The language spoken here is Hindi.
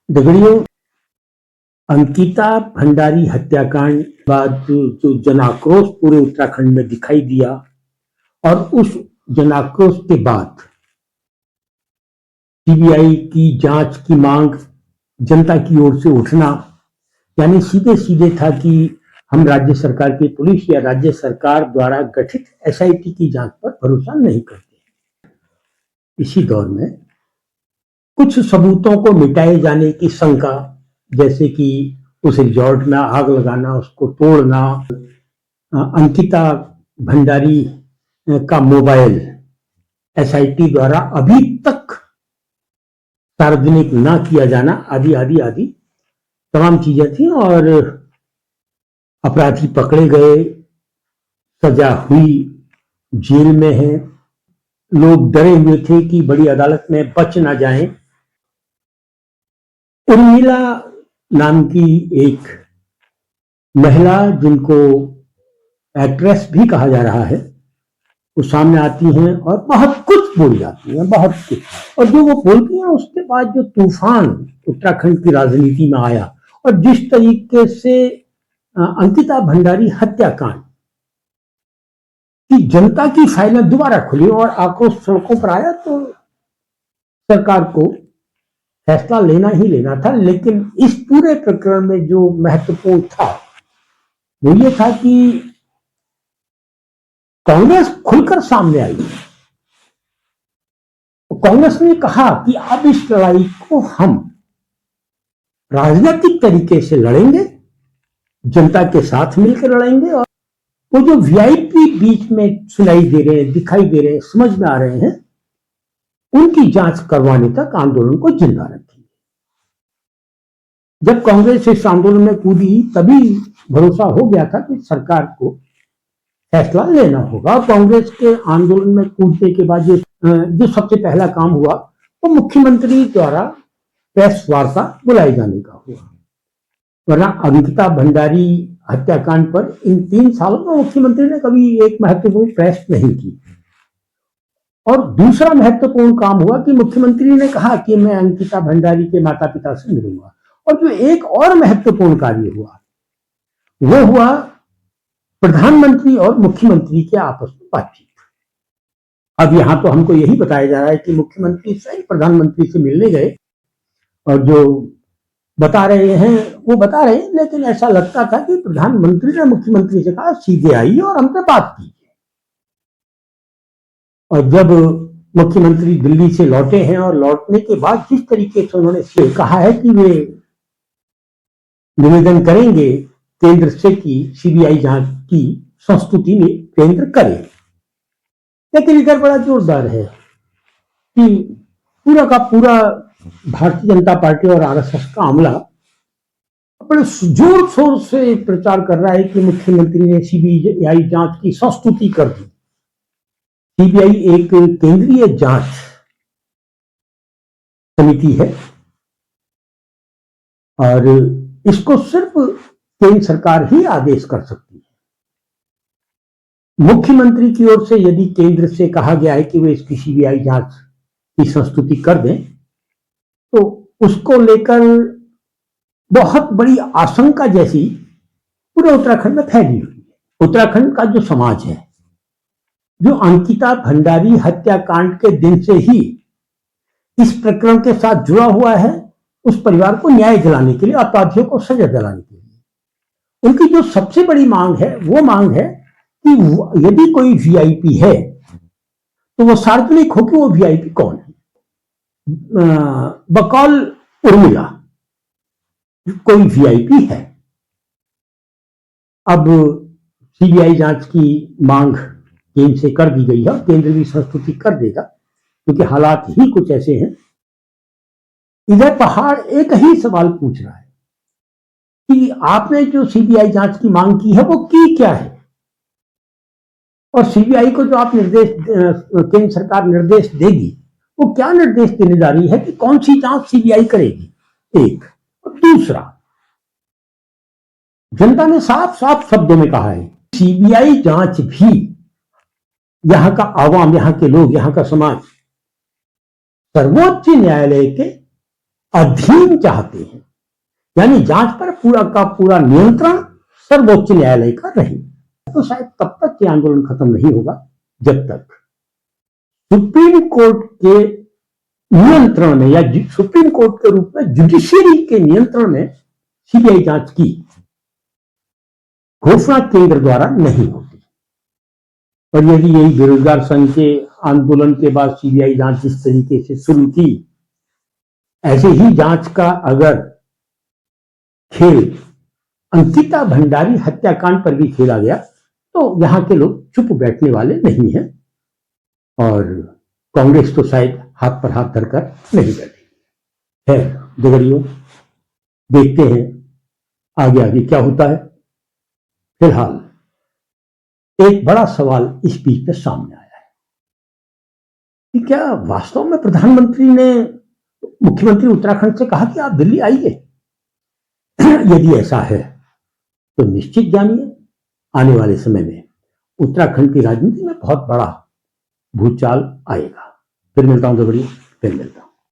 दगड़ियों, अंकिता भंडारी हत्याकांड बाद जो जनाक्रोश पूरे उत्तराखंड में दिखाई दिया और उस जनाक्रोश के बाद सीबीआई की जांच की मांग जनता की ओर से उठना, यानी सीधे सीधे था कि हम राज्य सरकार की पुलिस या राज्य सरकार द्वारा गठित एसआईटी की जांच पर भरोसा नहीं करते। इसी दौर में कुछ सबूतों को मिटाए जाने की शंका, जैसे कि उस रिजॉर्ट में आग लगाना, उसको तोड़ना, अंकिता भंडारी का मोबाइल एसआईटी द्वारा अभी तक सार्वजनिक ना किया जाना, आदि आदि आदि तमाम चीजें थी। और अपराधी पकड़े गए, सजा हुई, जेल में है, लोग डरे हुए थे कि बड़ी अदालत में बच ना जाएं। उर्मिला नाम की एक महिला, जिनको एक्ट्रेस भी कहा जा रहा है, वो सामने आती हैं और बहुत कुछ बोल जाती हैं, बहुत कुछ। और जो वो बोलती हैं उसके बाद जो तूफान उत्तराखंड की राजनीति में आया और जिस तरीके से अंकिता भंडारी हत्याकांड की जनता की फाइलें दोबारा खुली और आक्रोश सड़कों पर आया, तो सरकार को फैसला लेना ही लेना था। लेकिन इस पूरे प्रकरण में जो महत्वपूर्ण था वो ये था कि कांग्रेस खुलकर सामने आई। कांग्रेस ने कहा कि अब इस लड़ाई को हम राजनीतिक तरीके से लड़ेंगे, जनता के साथ मिलकर लड़ेंगे। और वो जो वीआईपी बीच में सुनाई दे रहे हैं, दिखाई दे रहे हैं, समझ में आ रहे हैं, उनकी जांच करवाने तक आंदोलन को जिंदा रखेंगे। जब कांग्रेस इस आंदोलन में कूदी, तभी भरोसा हो गया था कि सरकार को फैसला लेना होगा। और कांग्रेस के आंदोलन में कूदने के बाद जो सबसे पहला काम हुआ वो मुख्यमंत्री द्वारा प्रेस वार्ता बुलाए जाने का हुआ। वरना अंकिता भंडारी हत्याकांड पर इन 3 सालों में मुख्यमंत्री ने कभी एक महत्वपूर्ण प्रेस नहीं की। और दूसरा महत्वपूर्ण काम हुआ कि मुख्यमंत्री ने कहा कि मैं अंकिता भंडारी के माता पिता से मिलूंगा। और जो एक और महत्वपूर्ण कार्य हुआ वो हुआ प्रधानमंत्री और मुख्यमंत्री के आपस में बातचीत। अब यहां तो हमको यही बताया जा रहा है कि मुख्यमंत्री स्वयं प्रधानमंत्री से मिलने गए और जो बता रहे हैं वो बता रहे हैं, लेकिन ऐसा लगता था कि प्रधानमंत्री ने मुख्यमंत्री से कहा सीधे आइए और हमसे बात कीजिए। और जब मुख्यमंत्री दिल्ली से लौटे हैं और लौटने के बाद जिस तरीके से उन्होंने कहा है कि वे निवेदन करेंगे केंद्र से कि सीबीआई जांच की संस्तुति में केंद्र करे, लेकिन इधर बड़ा जोरदार है कि पूरा का पूरा भारतीय जनता पार्टी और आरएसएस का अमला बड़े जोर शोर से प्रचार कर रहा है कि मुख्यमंत्री ने सीबीआई जांच की संस्तुति कर दी। सीबीआई एक केंद्रीय जांच समिति है और इसको सिर्फ केंद्र सरकार ही आदेश कर सकती है। मुख्यमंत्री की ओर से यदि केंद्र से कहा गया है कि वे इसकी सीबीआई जांच की संस्तुति कर दें, तो उसको लेकर बहुत बड़ी आशंका जैसी पूरे उत्तराखंड में फैली हुई है। उत्तराखंड का जो समाज है, जो अंकिता भंडारी हत्याकांड के दिन से ही इस प्रकरण के साथ जुड़ा हुआ है, उस परिवार को न्याय दिलाने के लिए, अपराधियों को सजा दिलाने के लिए उनकी जो सबसे बड़ी मांग है वो मांग है कि यदि कोई वीआईपी है तो वो सार्वजनिक हो कि वो वीआईपी कौन है। बकौल उर्मिला कोई वीआईपी है। अब सीबीआई जांच की मांग केंद्र से कर दी गई है, केंद्र भी संस्तुति कर देगा क्योंकि हालात ही कुछ ऐसे हैं। इधर पहाड़ एक ही सवाल पूछ रहा है कि आपने जो सीबीआई जांच की मांग की है वो की क्या है, और सीबीआई को जो आप निर्देश केंद्र सरकार निर्देश देगी वो क्या निर्देश देने जा रही है कि कौन सी जांच सीबीआई करेगी, एक। और दूसरा, जनता ने साफ साफ शब्दों में कहा है सीबीआई जांच भी यहां का आवाम, यहां के लोग, यहां का समाज सर्वोच्च न्यायालय के अधीन चाहते हैं, यानी जांच पर पूरा का पूरा नियंत्रण सर्वोच्च न्यायालय का रहे। तो शायद तब तक ये आंदोलन खत्म नहीं होगा जब तक सुप्रीम कोर्ट के नियंत्रण में या सुप्रीम कोर्ट के रूप में जुडिशियरी के नियंत्रण में सीबीआई जांच की घोषणा केंद्र द्वारा नहीं होती। और यदि यही बेरोजगार संघ के आंदोलन के बाद सीबीआई जांच जिस तरीके से शुरू की, ऐसे ही जांच का अगर खेल अंकिता भंडारी हत्याकांड पर भी खेला गया तो यहां के लोग चुप बैठने वाले नहीं हैं, और कांग्रेस तो शायद हाथ पर हाथ धरकर नहीं बैठी है। जगरियों, देखते हैं आगे आगे क्या होता है। फिलहाल एक बड़ा सवाल इस बीच में सामने आया है कि क्या वास्तव में प्रधानमंत्री ने मुख्यमंत्री उत्तराखंड से कहा कि आप दिल्ली आइए? यदि ऐसा है तो निश्चित जानिए आने वाले समय में उत्तराखंड की राजनीति में बहुत बड़ा भूचाल आएगा। फिर मिलता हूं, फिर मिलता हूं।